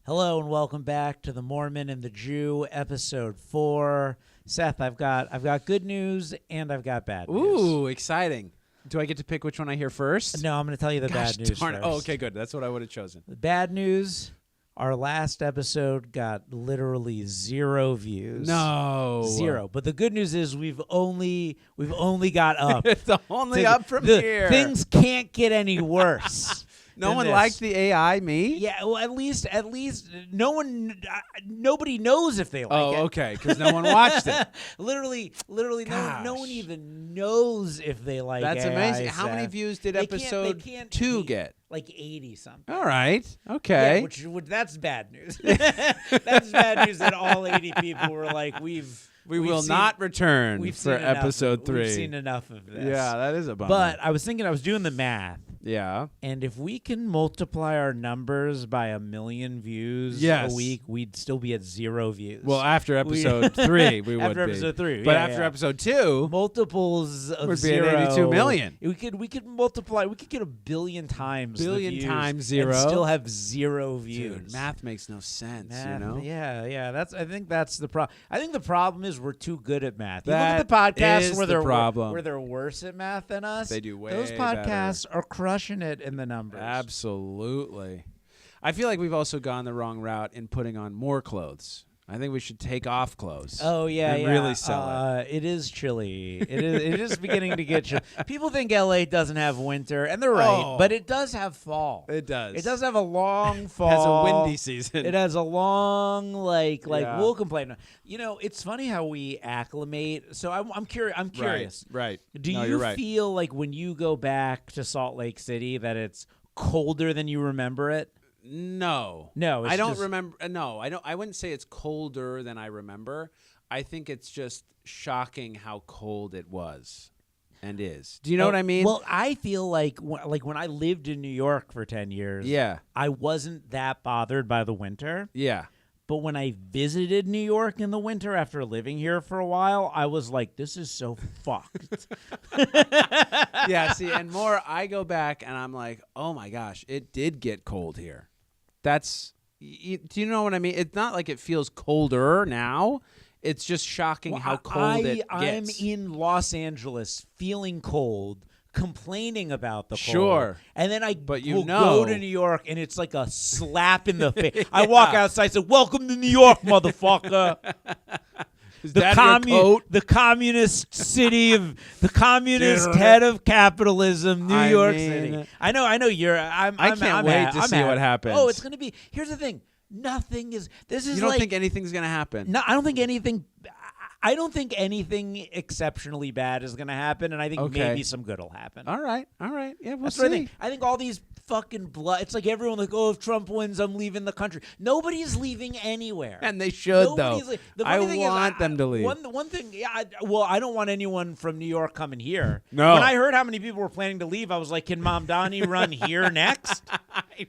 Hello and welcome back to the Mormon and the Jew, episode 4. Seth, I've got good news and I've got bad news. Ooh, exciting. Do I get to pick which one I hear first? No, I'm going to tell you the bad news darn. first. Oh, okay, good. That's what I would have chosen. The bad news, our last episode got literally 0 views. No. 0. But the good news is we've only got up. It's only up from here. Things can't get any worse. No one liked the AI, me? Yeah, well, at least nobody knows if they like it. Oh, okay, because no one watched it. literally, no one even knows if they like it. That's AI, amazing. How many Seth. views did They episode can't 2 beat, get? Like 80 something. All right, okay. Yeah, which that's bad news. That's bad news that all 80 people were like, we will not return for enough episode 3. We've seen enough of this. Yeah, that is a bummer. But I was doing the math. Yeah. And if we can multiply our numbers by 1 million views a week, we'd still be at 0 views. Well, after episode 3, we would after be. episode 3, but after episode 2, multiples of would 0 be at 82 million. We could multiply. We could get 1 billion times the views times 0 and still have 0 views. Dude, math makes no sense. You know. Yeah. I think that's the problem. I think the problem is we're too good at math. You That look at the podcasts is where the problem. where they're worse at math than us. They do way Those podcasts are crushing it in the numbers. Absolutely. I feel like we've also gone the wrong route in putting on more clothes. I think we should take off clothes. Oh yeah, and really sell it. It is chilly. It is beginning to get chilly. People think LA doesn't have winter, and they're right, but it does have fall. It does. It does have a long fall. It has a windy season. It has a long Yeah. we'll complain. You know, it's funny how we acclimate. So I'm curious. Right. Do No, you you're right. feel like when you go back to Salt Lake City that it's colder than you remember it? No. No, I don't remember. No, I don't. I wouldn't say it's colder than I remember. I think it's just shocking how cold it was and is. Do you know what I mean? Well, I feel like when I lived in New York for 10 years, yeah. I wasn't that bothered by the winter. Yeah. But when I visited New York in the winter after living here for a while, I was like, this is so fucked. Yeah, see, and more, I go back and I'm like, oh my gosh, it did get cold here. Do you know what I mean? It's not like it feels colder now. It's just shocking how cold it gets. I'm in Los Angeles feeling cold, complaining about the cold. Sure. And then I But go to New York, and it's like a slap in the face. I walk outside and say, welcome to New York, motherfucker. The communist city of the communist head of capitalism, New York City. I know. I can't wait to see what happens. Oh, it's gonna be. Here's the thing. Nothing is. This is. You don't think anything's gonna happen? No, I don't think anything. I don't think anything exceptionally bad is going to happen, and I think maybe some good will happen. All right. Yeah, we'll That's see. what I think all these fucking it's like everyone like, oh, if Trump wins, I'm leaving the country. Nobody's leaving anywhere. And they should, though. I want want them to leave. One thing, I don't want anyone from New York coming here. No. When I heard how many people were planning to leave, I was like, can Mamdani run here next?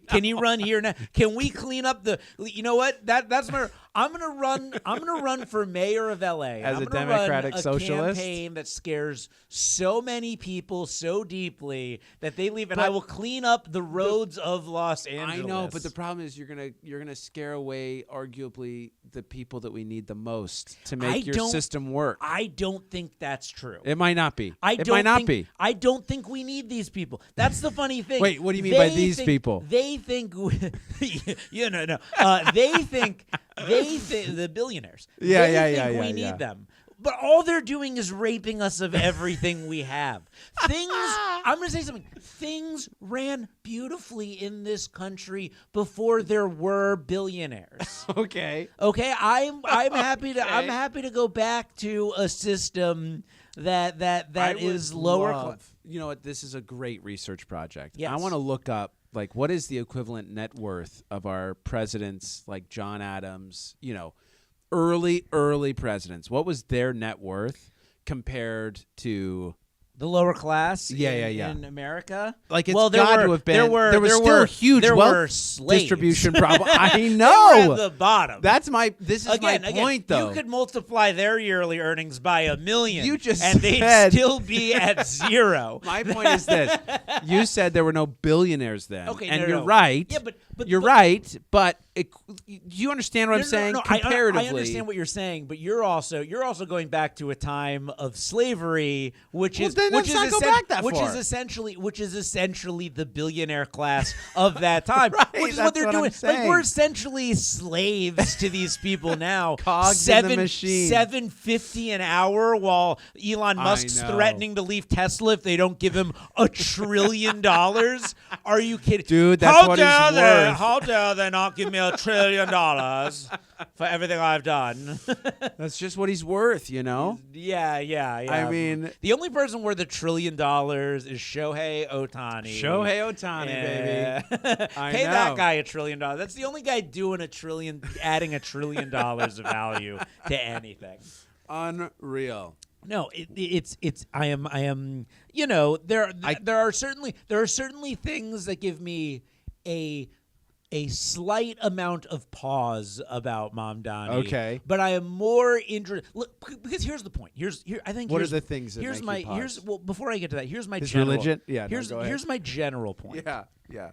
Can he run here next? Can we clean up the? You know what? That's my. I'm gonna run for mayor of LA. As I'm a gonna Democratic run a socialist? campaign that scares so many people so deeply that they leave, and I will clean up the roads of Los Angeles. I know, but the problem is you're gonna scare away arguably the people that we need the most to make your system work. I don't think that's true. It might not be. I don't think we need these people. That's the funny thing. Wait, what do you mean by these people? They think, no. They think the billionaires. Yeah, they think we need them. But all they're doing is raping us of everything we have. I'm going to say something. Things ran beautifully in this country before there were billionaires. Okay. I'm happy to go back to a system that is lower class. You know what? This is a great research project. Yes. I want to look up what is the equivalent net worth of our presidents, like John Adams, early presidents. What was their net worth compared to the lower class in America? Like, it's got to have been. There were still huge wealth distribution problems. I know. They were at the bottom. This is my point, though. You could multiply their yearly earnings by 1 million. And they'd still be at 0. My point is this. You said there were no billionaires then. Okay, and no, you're right. Yeah, You're right, but do you understand what I'm saying? No, Comparatively, I understand what you're saying, but you're also going back to a time of slavery, which is essentially the billionaire class of that time, Right, which is that's what they're what I'm doing. saying. Like we're essentially slaves to these people now. Cogs in the machine. $7.50 an hour, while Elon Musk's know. threatening to leave Tesla if they don't give him $1 trillion. Are you kidding, dude? That's what he's worth. How dare they not give me $1 trillion for everything I've done? That's just what he's worth, Yeah. I mean, the only person worth $1 trillion is Shohei Ohtani. Baby. I Pay know. that guy $1 trillion. That's the only guy doing adding $1 trillion of value to anything. Unreal. No, I am. There are certainly things that give me a slight amount of pause about Mamdani. Okay. But I am more interested. Because here's the point. What are the things that make you pause? Before I get to that, here's my His general. religion? Yeah. Here's go ahead. here's my general point. Yeah.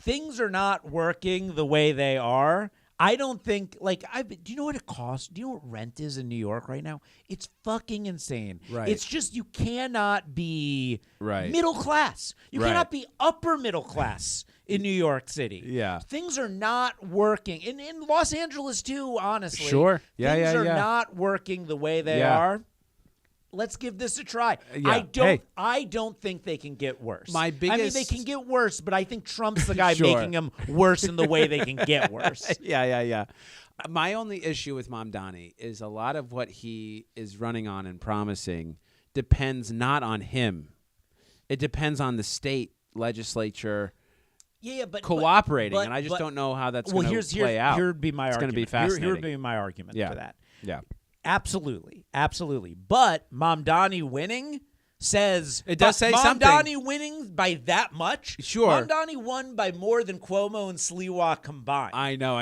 Things are not working the way they are. I don't think, do you know what it costs? Do you know what rent is in New York right now? It's fucking insane. Right. It's just, you cannot be Right. middle class. You Right. cannot be upper middle class in New York City. Yeah. Things are not working. In Los Angeles, too, honestly. Sure. Yeah, Things are yeah. not working the way they Yeah. are. Let's give this a try. Yeah. I don't think they can get worse. My I mean, biggest- they can get worse, but I think Trump's the guy Sure. making them worse in the way they can get worse. Yeah. My only issue with Mamdani is a lot of what he is running on and promising depends not on him. It depends on the state legislature But cooperating, but- and I just but- don't know how that's well, going to play out. Here would be my It's argument. gonna be fascinating. Here would be my argument Yeah. for that. Yeah. Absolutely. But Mamdani winning says It does say something. Mamdani winning by that much. Sure. Mamdani won by more than Cuomo and Sliwa combined. I know.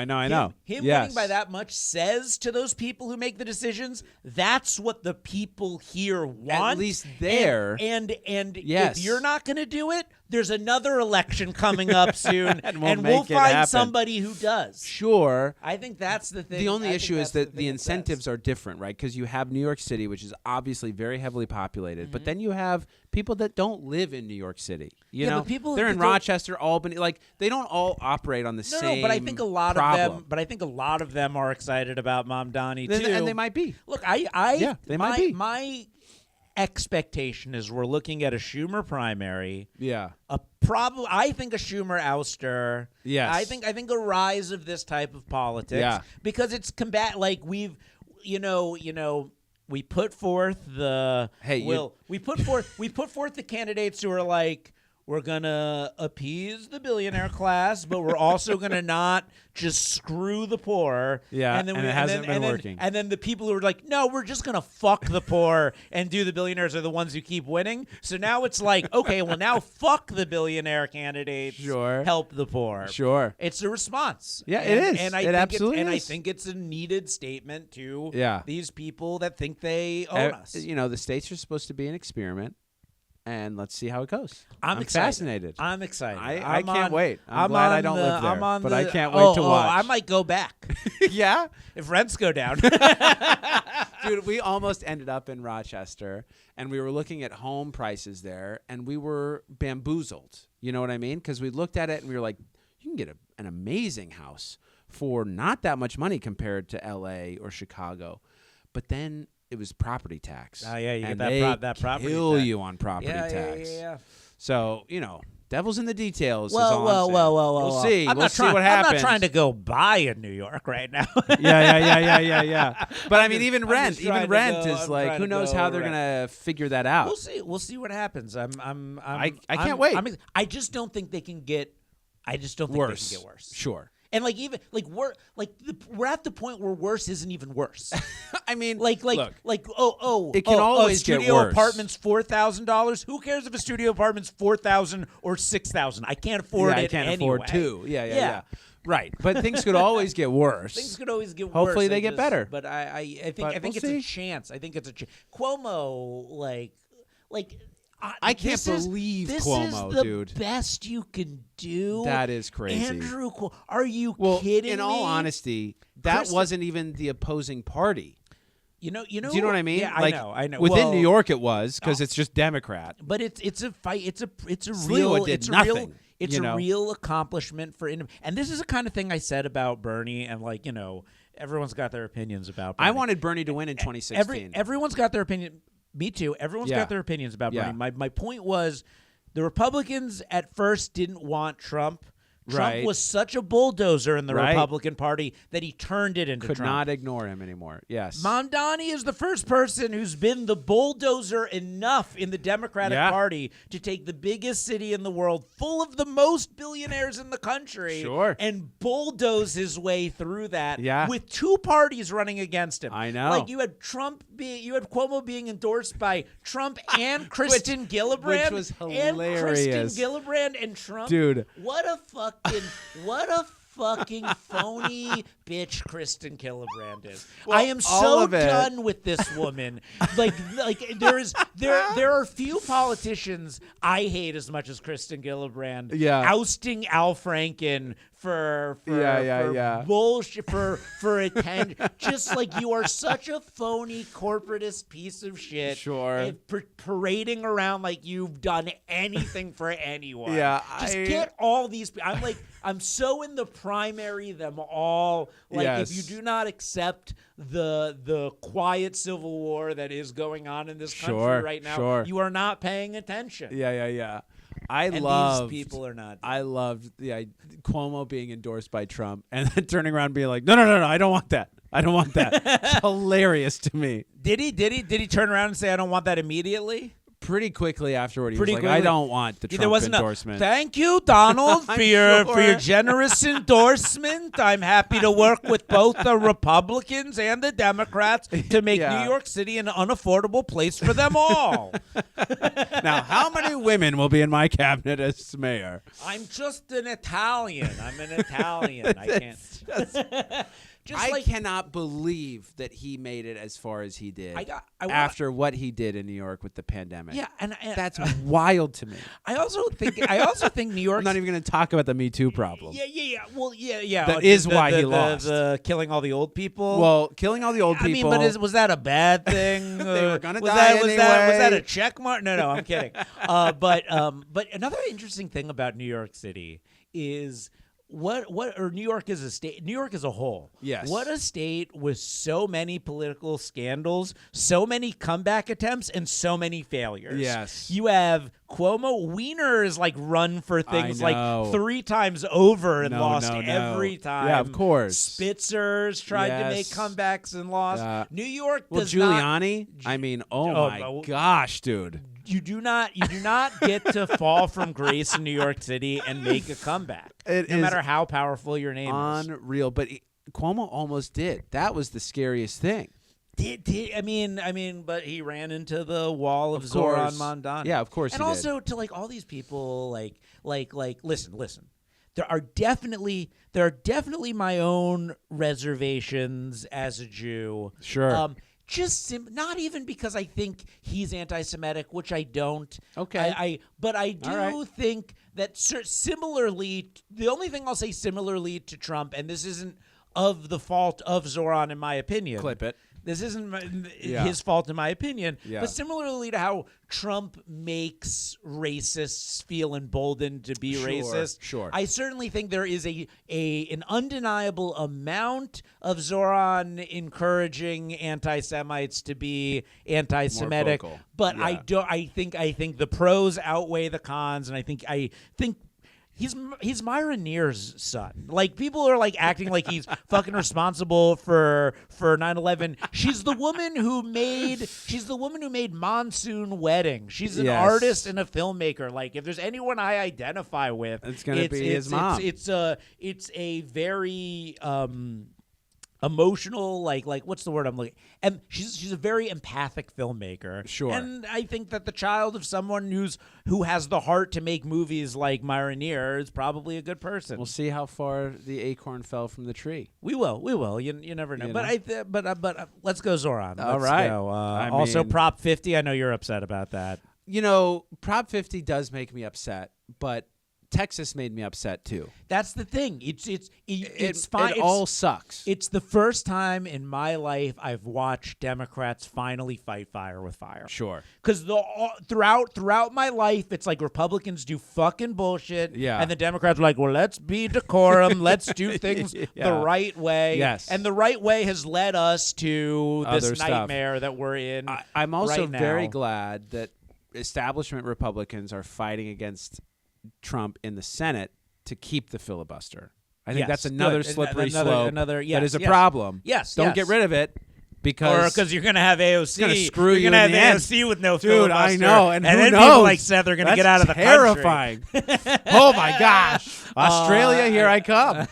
Him Yes. winning by that much says to those people who make the decisions, that's what the people here want. At least there. And Yes. if you're not going to do it, there's another election coming up soon, And we'll make it find happen. somebody who does. Sure. I think that's the thing. The only I think issue is that's that thing the it says. incentives are different, right? Because you have New York City, which is obviously very heavily populated, Mm-hmm. but then you have people that don't live in New York City. You Yeah, know, but people they're in that don't- Rochester, Albany. Like they don't all operate on the same. No, but I think a lot problem. of them. But I think a lot of them are excited about Mamdani too, and they might be. Look, Yeah, they might be. My expectation is we're looking at a Schumer primary. Yeah. I think a Schumer ouster. Yes. I think a rise of this type of politics. Yeah. Because it's we put forth the we put forth the candidates who are like, we're gonna appease the billionaire class, but we're also gonna not just screw the poor. Yeah, and it hasn't been working. And then the people who are like, no, we're just gonna fuck the poor and do the billionaires are the ones who keep winning. So now it's like, okay, well now fuck the billionaire candidates. Sure. Help the poor. Sure. It's a response. Yeah, it is. And It absolutely I is. think it's a needed statement to Yeah. these people that think they own us. You know, the states are supposed to be an experiment, and let's see how it goes. I'm excited. fascinated. I'm excited. I I'm can't on- wait. I'm glad I don't live there, I'm on but I the- can't wait to oh, watch. I might go back Yeah? if rents go down. Dude, we almost ended up in Rochester, and we were looking at home prices there, and we were bamboozled. You know what I mean? Because we looked at it, and we were like, you can get an amazing house for not that much money compared to L.A. or Chicago. But then it was property tax. Oh, yeah, you and get they that property kill tax. you on property tax. Yeah. So, you know, devil's in the details. is Well, all I'm saying. We'll see. I'm We'll not see trying, what happens. I'm not trying to go buy in New York right now. Yeah. But I mean, even I'm rent, just trying to rent go- is I'm like, trying who to knows go how they're rent. gonna figure that out. We'll see what happens. I can't wait. I just don't think they can get. I just don't think Worse. they can get worse. Sure. And we're at the point where worse isn't even worse. I mean, Look, it can always get studio worse. apartment's $4,000. Who cares if a studio apartment's $4,000 or $6,000? I can't afford it. I can't anyway. afford two. Yeah. Right. But things could always get worse. Things could always get worse. Hopefully they get better. But I think But I think we'll it's see. a chance. I think it's a chance. Cuomo, I can't this believe this Cuomo, is the dude. best you can do. That is crazy. Andrew Cuomo. Are you Well, kidding in me? all honesty, that wasn't even the opposing party. You know. Do you know what I mean? Yeah, like, I know. Within Well, New York, it was because it's just Democrat. but it's a fight. It's a Sliwa real. did It's nothing, a real. It's you a know? real accomplishment for. And this is the kind of thing I said about Bernie, and like everyone's got their opinions about Bernie. I wanted Bernie to win in 2016. Everyone's got their opinion. Me too. Everyone's got their opinions about Bernie. My point was, the Republicans at first didn't want Trump. Trump was such a bulldozer in the Republican Party that he turned it into Could Trump. not ignore him anymore. Yes. Mamdani is the first person who's been the bulldozer enough in the Democratic Party to take the biggest city in the world, full of the most billionaires in the country, and bulldoze his way through that with two parties running against him. I know. Like you had Cuomo being endorsed by Trump and Kristen Gillibrand. Which was hilarious. And Kristen Gillibrand and Trump. Dude. What a fucking phony bitch Kristen Gillibrand is. Well, I am so done with this woman. like there are few politicians I hate as much as Kristen Gillibrand. Ousting Al Franken for bullshit for attention. Just like you are such a phony corporatist piece of shit. Parading around like you've done anything for anyone. Get all these. I'm so in the primary them all. Like if you do not accept the quiet civil war that is going on in this country right now, you are not paying attention. These people are not. I loved Cuomo being endorsed by Trump and then turning around and being like, no, I don't want that. I don't want that. It's hilarious to me. Did he turn around and say, I don't want that immediately? Pretty quickly afterward, he was like, I don't want the Trump endorsement. Thank you, Donald, for your generous endorsement. I'm happy to work with both the Republicans and the Democrats to make New York City an unaffordable place for them all. Now, how many women will be in my cabinet as mayor? I'm just an Italian. I'm an Italian. I can't. I cannot believe that he made it as far as he did after what he did in New York with the pandemic. Yeah, and that's wild to me. I also think New York. I'm not even going to talk about the Me Too problem. Well, yeah. That is why he lost. The killing all the old people. Well, killing all the old people. I mean, but was that a bad thing? They were going to die anyway. Was that a check mark? No, I'm kidding. But another interesting thing about New York City is. Or New York as a state, New York as a whole. Yes. What a state with so many political scandals, so many comeback attempts, and so many failures. Yes. You have Cuomo. Wiener is like run for things like 3 times over and lost every time. Yeah, of course. Spitzer's tried to make comebacks and lost. New York does Giuliani? I mean, my gosh, dude. You do not get to fall from grace in New York City and make a comeback. No matter how powerful your name is. Unreal. But Cuomo almost did. That was the scariest thing. I mean, but he ran into the wall of Zoran Mamdani. Yeah, of course. And also to like all these people, like, listen. There are definitely my own reservations as a Jew. Sure. Not even because I think he's anti-Semitic, which I don't. Okay. But I do think that similarly, the only thing I'll say similarly to Trump, and this isn't of the fault of Zoran, in my opinion. Clip it. This isn't his fault, in my opinion. Yeah. But similarly to how Trump makes racists feel emboldened to be racist, I certainly think there is an undeniable amount of Zoran encouraging anti-Semites to be anti-Semitic. But I think the pros outweigh the cons, and I think He's Myra Neer's son. Like, people are like acting like he's fucking responsible for 9/11. She's the woman who made Monsoon Wedding. She's an artist and a filmmaker. Like, if there's anyone I identify with, it's gonna be his mom. It's a very emotional, like what's the word I'm looking? And she's a very empathic filmmaker. Sure. And I think that the child of someone who has the heart to make movies like Myra Neer is probably a good person. We'll see how far the acorn fell from the tree. We will. You never know. But let's go Zoran. All right. Go. Also, Prop 50. I know you're upset about that. Prop 50 does make me upset, but Texas made me upset too. That's the thing. It's fine. It all sucks. It's the first time in my life I've watched Democrats finally fight fire with fire. Sure. Because throughout my life, it's like Republicans do fucking bullshit. Yeah. And the Democrats are like, well, let's be decorum. Let's do things the right way. Yes. And the right way has led us to this Other stuff. nightmare that we're in. I'm also right now. very glad that establishment Republicans are fighting against Trump in the Senate to keep the filibuster. I think that's another good. slippery Another, slope yes, that is a yes. problem. Yes, Don't yes. get rid of it because you're going to have AOC. gonna screw you're you gonna in the have end. AOC with no Dude, filibuster. I know, and who then knows? people like Seth are going to get out of the terrifying. country. Oh my gosh, Australia, here I come.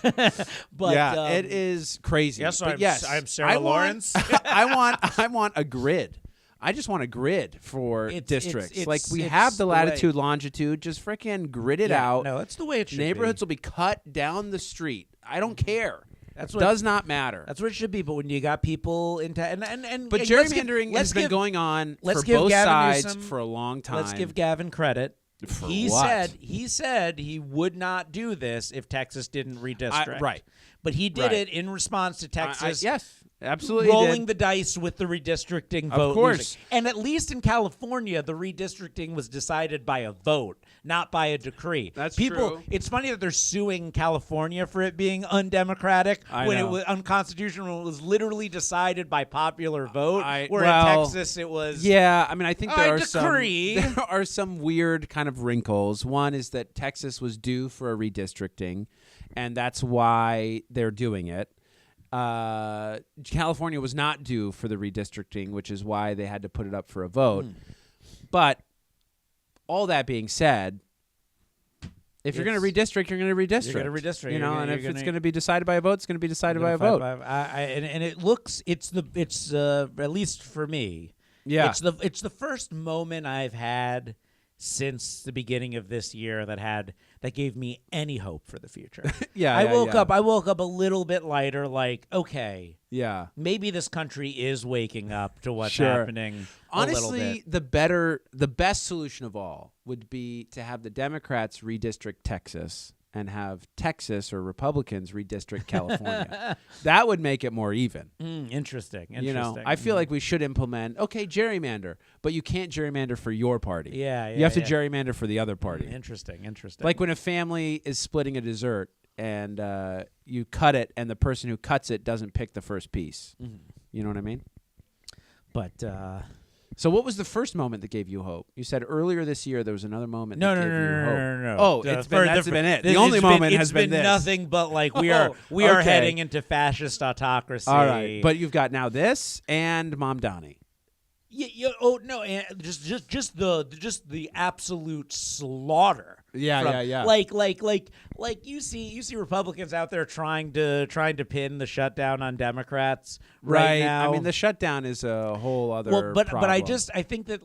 But Yeah, it is crazy. Yes, But I'm Sarah Lawrence. I want a grid. I just want a grid for districts. it's we have the the latitude, longitude. Just freaking grid it out. No, that's the way it should Neighborhoods be. will be cut down the street. I don't care. That's It what does not matter. That's what it should be. But when you got people into But gerrymandering has been going on for both sides for a long time. Let's give Gavin credit. For he what? said he would not do this if Texas didn't redistrict. Right. But he did it in response to Texas. Yes. Absolutely, rolling the dice with the redistricting vote. Of course. losing. And at least in California, the redistricting was decided by a vote, not by a decree. That's People, true. It's funny that they're suing California for it being undemocratic when know. it was unconstitutional. It was literally decided by popular vote, where well, in Texas it was. Yeah, I mean, I think there decree. are some weird kind of wrinkles. One is that Texas was due for a redistricting, and that's why they're doing it. California was not due for the redistricting, which is why they had to put it up for a vote. But all that being said, if you're going to redistrict, you're going to redistrict. You're going to redistrict. And if it's going to be decided by a vote, it's going to be decided by a vote. And it looks, it's at least for me, Yeah. it's the first moment I've had since the beginning of this year that gave me any hope for the future. I woke up a little bit lighter, like, okay, Yeah. maybe this country is waking up to what's Sure. happening. Honestly, the best solution of all would be to have the Democrats redistrict Texas and have Texas or Republicans redistrict California. That would make it more even. Interesting. I feel like we should implement, gerrymander, but you can't gerrymander for your party. Yeah, you have to gerrymander for the other party. Interesting. Like when a family is splitting a dessert and you cut it and the person who cuts it doesn't pick the first piece. You know what I mean? But so what was the first moment that gave you hope? You said earlier this year there was another moment that gave you hope. No. Oh, that's been it. The only moment has been this. Nothing but like we are heading into fascist autocracy. All right, but you've got now this and Mamdani. And just the absolute slaughter. Yeah. Like you see Republicans out there trying to pin the shutdown on Democrats right now. I mean, the shutdown is a whole other but problem. I think that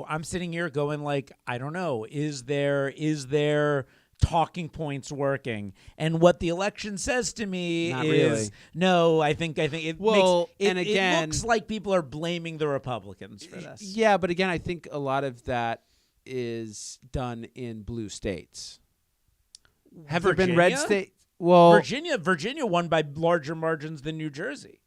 I'm sitting here going like, I don't know, is there talking points working? And what the election says to me Not is really. No. I think it again, it looks like people are blaming the Republicans for this. Yeah, but again, I think a lot of that is done in blue states. Have there been red states? Well, Virginia won by larger margins than New Jersey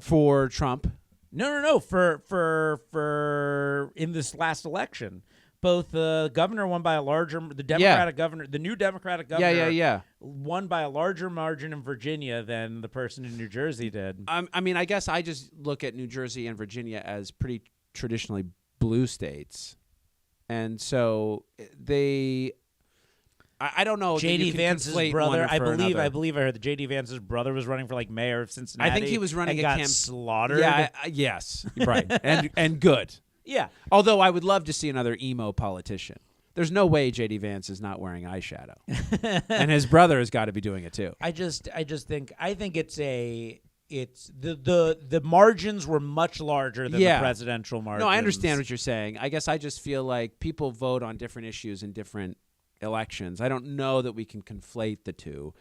for Trump. No. For in this last election. Both the governor won by a larger, the Democratic governor, the new Democratic governor, won by a larger margin in Virginia than the person in New Jersey did. I mean, I guess I just look at New Jersey and Virginia as pretty traditionally blue states, and so I don't know. J.D. Vance's brother, I believe another. I heard that J.D. Vance's brother was running for like mayor of Cincinnati. I think he was running and got slaughtered. Yeah, yes, right, and good. Yeah. Although I would love to see another emo politician. There's no way J.D. Vance is not wearing eyeshadow, and his brother has got to be doing it too. I think it's the margins were much larger than the presidential margins. No, I understand what you're saying. I guess I just feel like people vote on different issues in different elections. I don't know that we can conflate the two,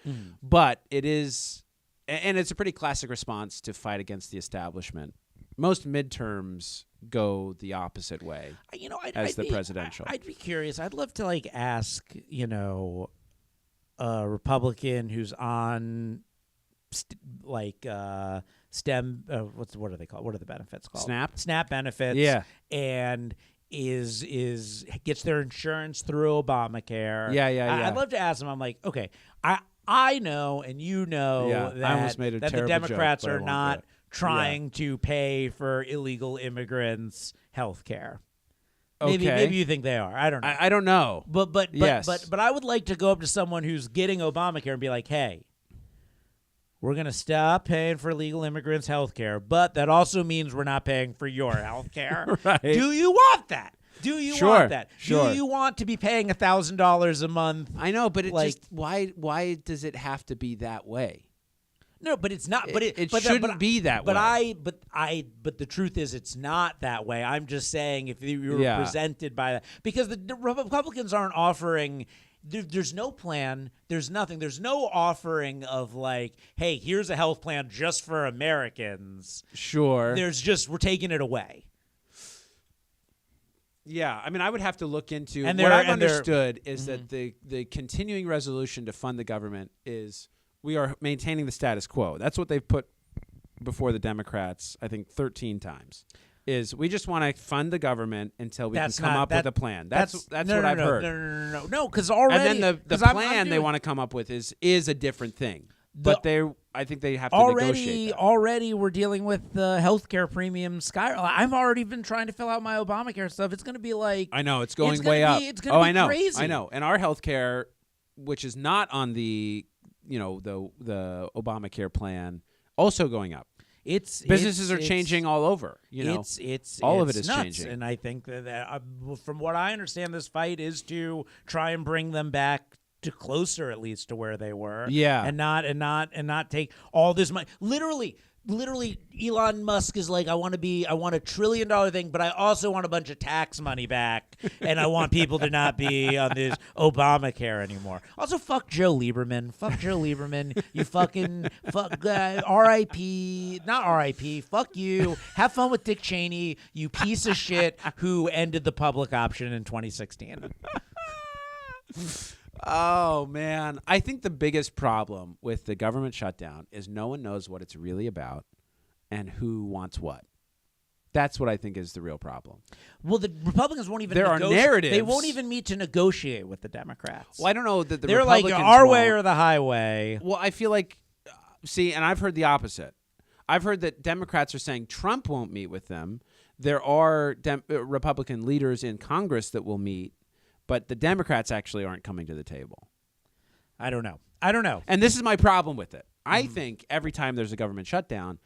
but it is, and it's a pretty classic response to fight against the establishment. Most midterms go the opposite way as the presidential. I'd be curious. I'd love to like ask, a Republican who's on STEM. What are they called? What are the benefits called? SNAP benefits. Yeah, and is gets their insurance through Obamacare. Yeah. I'd love to ask them. I'm like, okay, I know and you know that, I almost made a that the terrible Democrats joke, but I are won't not do it. trying to pay for illegal immigrants' health care. Okay. Maybe you think they are. I don't know. I don't know. But Yes. but I would like to go up to someone who's getting Obamacare and be like, hey, we're going to stop paying for illegal immigrants' health care, but that also means we're not paying for your health care. Right. Do you want that? Do you want that? Sure. Do you want to be paying $1,000 a month? I know, but it like, just why does it have to be that way? No, but it's not. But it shouldn't be that way. But the truth is, it's not that way. I'm just saying, if you were presented by that, because the Republicans aren't offering. There's no plan. There's nothing. There's no offering of like, hey, here's a health plan just for Americans. Sure. There's just we're taking it away. Yeah, I mean, I would have to look into. And what I've understood is that the continuing resolution to fund the government is we are maintaining the status quo. That's what they've put before the Democrats, I think, 13 times. Is we just want to fund the government until we can come up with a plan. That's what I've heard. No, because already. And then the plan they want to come up with is a different thing. But I think they have to negotiate that. Already we're dealing with the healthcare premium skyrocket. I've already been trying to fill out my Obamacare stuff. It's going to be like I know it's going way up. It's going to be crazy. I know. And our healthcare, which is not on the the Obamacare plan, also going up. Businesses are changing all over. All of it is nuts. changing. And I think that from what I understand, this fight is to try and bring them back to closer, at least, to where they were. Yeah, and not take all this money. Literally, Elon Musk is like, I want a $1 trillion thing, but I also want a bunch of tax money back, and I want people to not be on this Obamacare anymore. Also, fuck Joe Lieberman. Fuck Joe Lieberman. You fucking fuck R.I.P. Not R.I.P. Fuck you. Have fun with Dick Cheney, you piece of shit who ended the public option in 2016. Oh, man. I think the biggest problem with the government shutdown is no one knows what it's really about and who wants what. That's what I think is the real problem. Well, the Republicans won't even There are narratives. They won't even meet to negotiate with the Democrats. Well, I don't know that the They're Republicans like our won't. way or the highway. Well, I feel like, and I've heard the opposite. I've heard that Democrats are saying Trump won't meet with them. There are Republican leaders in Congress that will meet. But the Democrats actually aren't coming to the table. I don't know. And this is my problem with it. I think every time there's a government shutdown,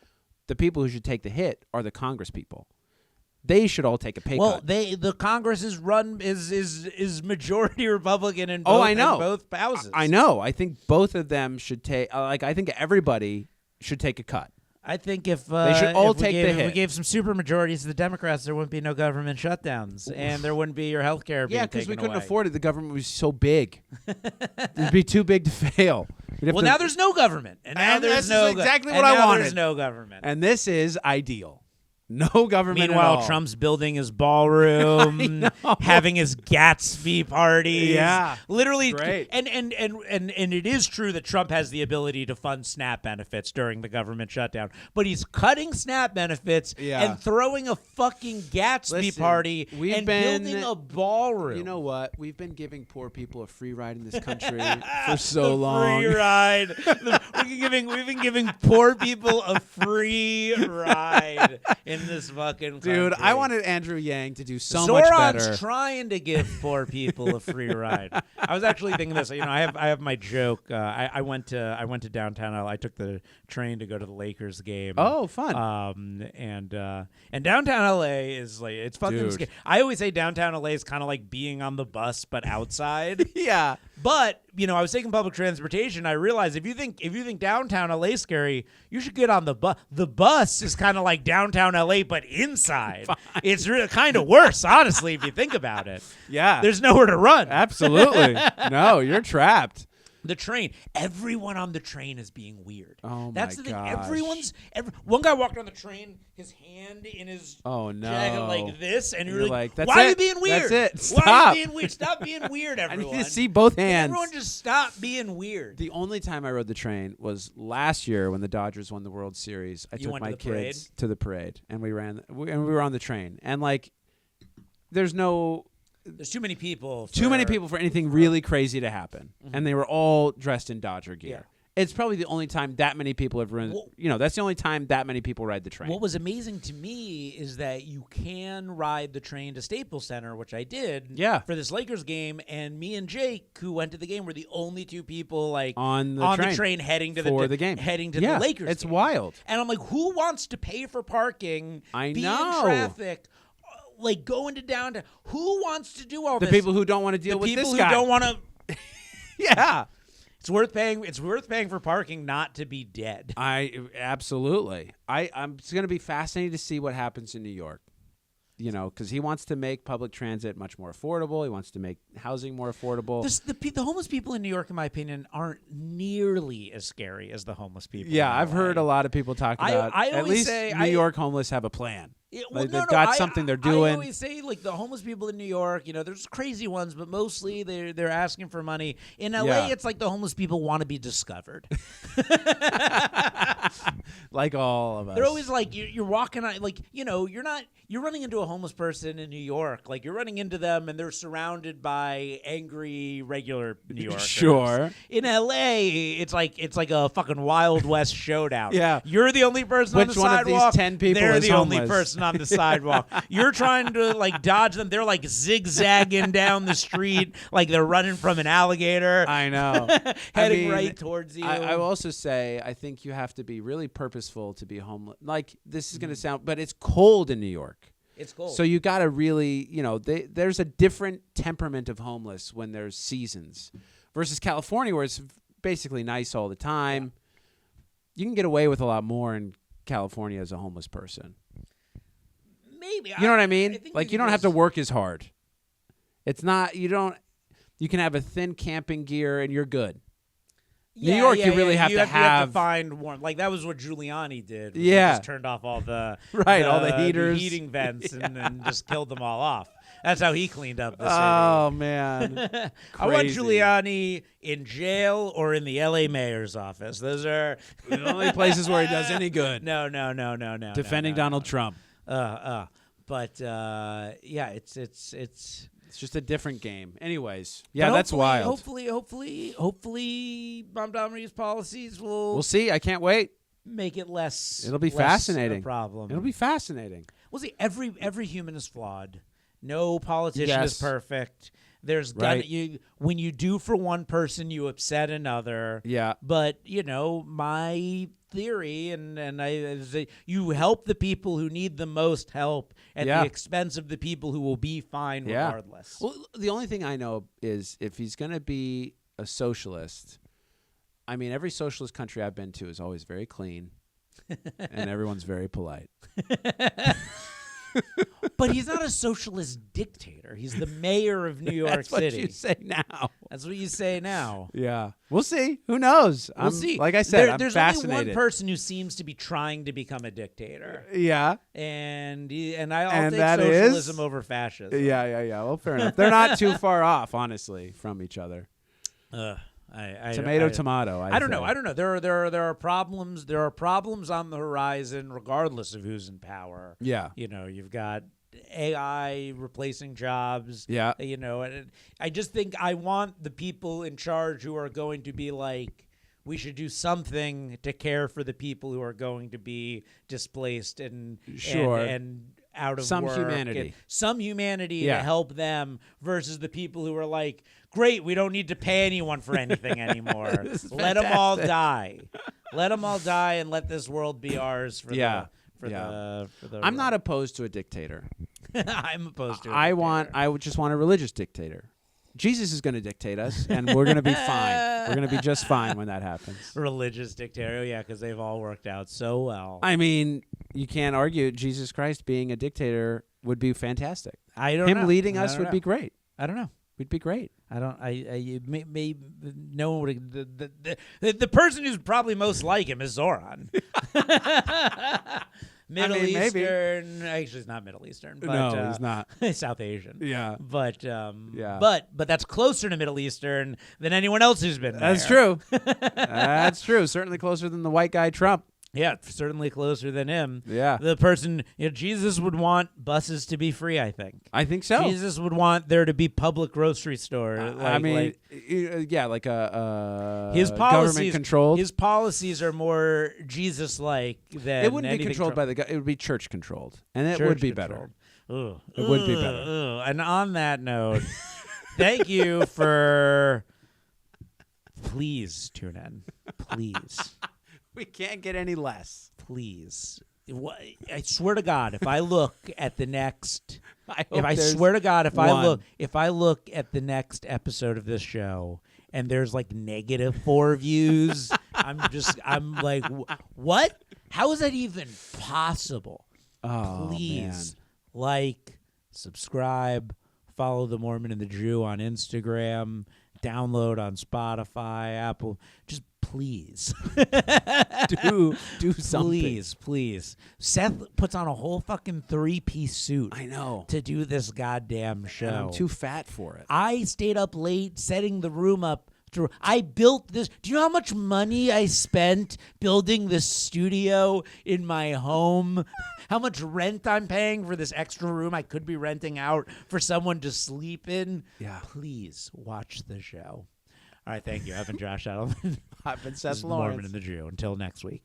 the people who should take the hit are the Congress people. They should all take a pay cut. The Congress is majority Republican in I know. in both houses. I know. I think both of them should take. I think everybody should take a cut. I think if they should all take the hit. If we gave some super majorities to the Democrats, there wouldn't be no government shutdowns, and there wouldn't be your health care being taken away. Yeah, because we couldn't afford it. The government was so big; it'd be too big to fail. Well, now there's no government, and now there's no exactly what I wanted. There's no government, and this is ideal. No government. Meanwhile, at all. Trump's building his ballroom, having his Gatsby parties. Yeah, literally. Great. And it is true that Trump has the ability to fund SNAP benefits during the government shutdown, but he's cutting SNAP benefits and throwing a fucking Gatsby party and building a ballroom. You know what? We've been giving poor people a free ride in this country for so long. Free ride. We've been giving poor people a free ride in this fucking country. Dude, I wanted Andrew Yang to do so much better. Zoran's trying to give poor people a free ride. I was actually thinking this. I have my joke. I went to downtown LA. I took the train to go to the Lakers game. Oh, fun. And downtown LA is like, it's fucking scary. I always say downtown LA is kind of like being on the bus but outside. Yeah. But I was taking public transportation. I realized if you think downtown LA is scary, you should get on the bus. The bus is kind of like downtown LA, but inside. Fine. It's really kind of worse, honestly, if you think about it. Yeah, there's nowhere to run. Absolutely, no, you're trapped. The train. Everyone on the train is being weird. Oh, That's my the thing. gosh. One guy walked on the train, his hand in his jacket like this, and you're like, That's why it. are you being weird? That's it. Why Stop. are you being weird? Stop being weird, everyone. I need to see both hands. Everyone just stop being weird. The only time I rode the train was last year when the Dodgers won the World Series. I You took went my to the parade? kids to the parade, and we were on the train. And like, there's too many people. for anything really crazy to happen, and they were all dressed in Dodger gear. Yeah. It's probably the only time that many people have run. That's the only time that many people ride the train. What was amazing to me is that you can ride the train to Staples Center, which I did for this Lakers game, and me and Jake, who went to the game, were the only two people on the train heading to the game, heading to the Lakers. It's game. wild. And I'm like, who wants to pay for parking? I be know. in traffic. Like going to downtown. Who wants to do all the this? People who don't want to deal with this guy. The people who don't want to. Yeah. It's worth paying. It's worth paying for parking not to be dead. Absolutely. It's going to be fascinating to see what happens in New York. Because he wants to make public transit much more affordable. He wants to make housing more affordable. The homeless people in New York, in my opinion, aren't nearly as scary as the homeless people. Yeah, in I've LA. heard a lot of people talk about. I at always least say, New York homeless have a plan. They've got something they're doing. I always say, like, the homeless people in New York, there's crazy ones, but mostly they're asking for money. In LA, it's like the homeless people want to be discovered. Like all of us. They're always like, you're walking on, like, you're running into a homeless person in New York. Like, you're running into them, and they're surrounded by angry, regular New Yorkers. Sure. In LA, it's like a fucking Wild West showdown. Yeah. You're the only person on the Which one sidewalk. of these 10 people They're is the only homeless? person on the sidewalk. You're trying to like dodge them. They're like zigzagging down the street like they're running from an alligator. I know. Heading right towards you. I will also say I think you have to be really purposeful to be homeless. Like, this is going to sound, but it's cold in New York. It's cold. So you got to really, there's a different temperament of homeless when there's seasons versus California where it's basically nice all the time. You can get away with a lot more in California as a homeless person. Maybe. You know what I mean? I think Like, you don't have to work as hard. It's not, you can have a thin camping gear and you're good. New York, you really have to You have to find one. Like, that was what Giuliani did. He just turned off all the all the heaters, heating vents, and just killed them all off. That's how he cleaned up the city. Oh man, I want Giuliani in jail or in the LA mayor's office. Those are the only places where he does any good. No. Defending Donald Trump. But yeah, it's It's just a different game. Anyways, yeah, that's wild. Hopefully, Mamdani's policies will. We'll see. I can't wait. Make it less. It'll be less fascinating. A problem. It'll be fascinating. We'll see. Every human is flawed. No politician is perfect. There's when you do for one person, you upset another. Yeah. But my theory, and you help the people who need the most help at the expense of the people who will be fine regardless. Well, the only thing I know is if he's going to be a socialist, I mean, every socialist country I've been to is always very clean, and everyone's very polite. But he's not a socialist dictator. He's the mayor of New York City. That's what you say now. That's what you say now. Yeah. We'll see. Who knows? We'll see. Like I said, there's I'm fascinated. only one person who seems to be trying to become a dictator. Yeah. And I'll take socialism over fascism. Yeah. Well, fair enough. They're not too far off, honestly, from each other. Tomato. I don't know. There are problems. There are problems on the horizon, regardless of who's in power. Yeah. You've got AI replacing jobs. Yeah. And I just think I want the people in charge who are going to be like, we should do something to care for the people who are going to be displaced and out of some work. Some humanity to help them versus the people who are like, great, we don't need to pay anyone for anything anymore. Let them all die. Let them all die and let this world be ours for the I'm not opposed to a dictator. I'm opposed to a dictator. I would just want a religious dictator. Jesus is going to dictate us, and we're going to be fine. We're going to be just fine when that happens. Religious dictator, yeah, because they've all worked out so well. I mean, you can't argue Jesus Christ being a dictator would be fantastic. I don't know. Him leading us would be great. I don't know. We'd be great. I don't. No one would. The person who's probably most like him is Zoran. Middle Eastern. Maybe. Actually, it's not Middle Eastern. But, no, he's not. South Asian. Yeah. But yeah. But that's closer to Middle Eastern than anyone else who's been there. That's true. That's true. Certainly closer than the white guy Trump. Yeah, certainly closer than him. Yeah. The person, Jesus would want buses to be free, I think. I think so. Jesus would want there to be public grocery store. Like a his policies, government controlled. His policies are more Jesus-like than it wouldn't be controlled Trump. by it would be church controlled, and it Church would be controlled. better. Ugh. It would be better. Ugh. And on that note, thank you for. Please tune in. Please. We can't get any less. Please. I swear to God, if I look at the next, if I look at the next episode of this show and there's like -4 views, I'm like, what? How is that even possible? Oh, Please, man. like, subscribe, follow the Mormon and the Jew on Instagram, download on Spotify, Apple. Just please. do something. Please. Seth puts on a whole fucking 3-piece suit. I know. To do this goddamn show. And I'm too fat for it. I stayed up late setting the room up. I built this. Do you know how much money I spent building this studio in my home? How much rent I'm paying for this extra room I could be renting out for someone to sleep in? Yeah. Please watch the show. All right, thank you. I've been Josh Edelman. I've been This Seth is Lawrence. Mormon and the Jew. Until next week.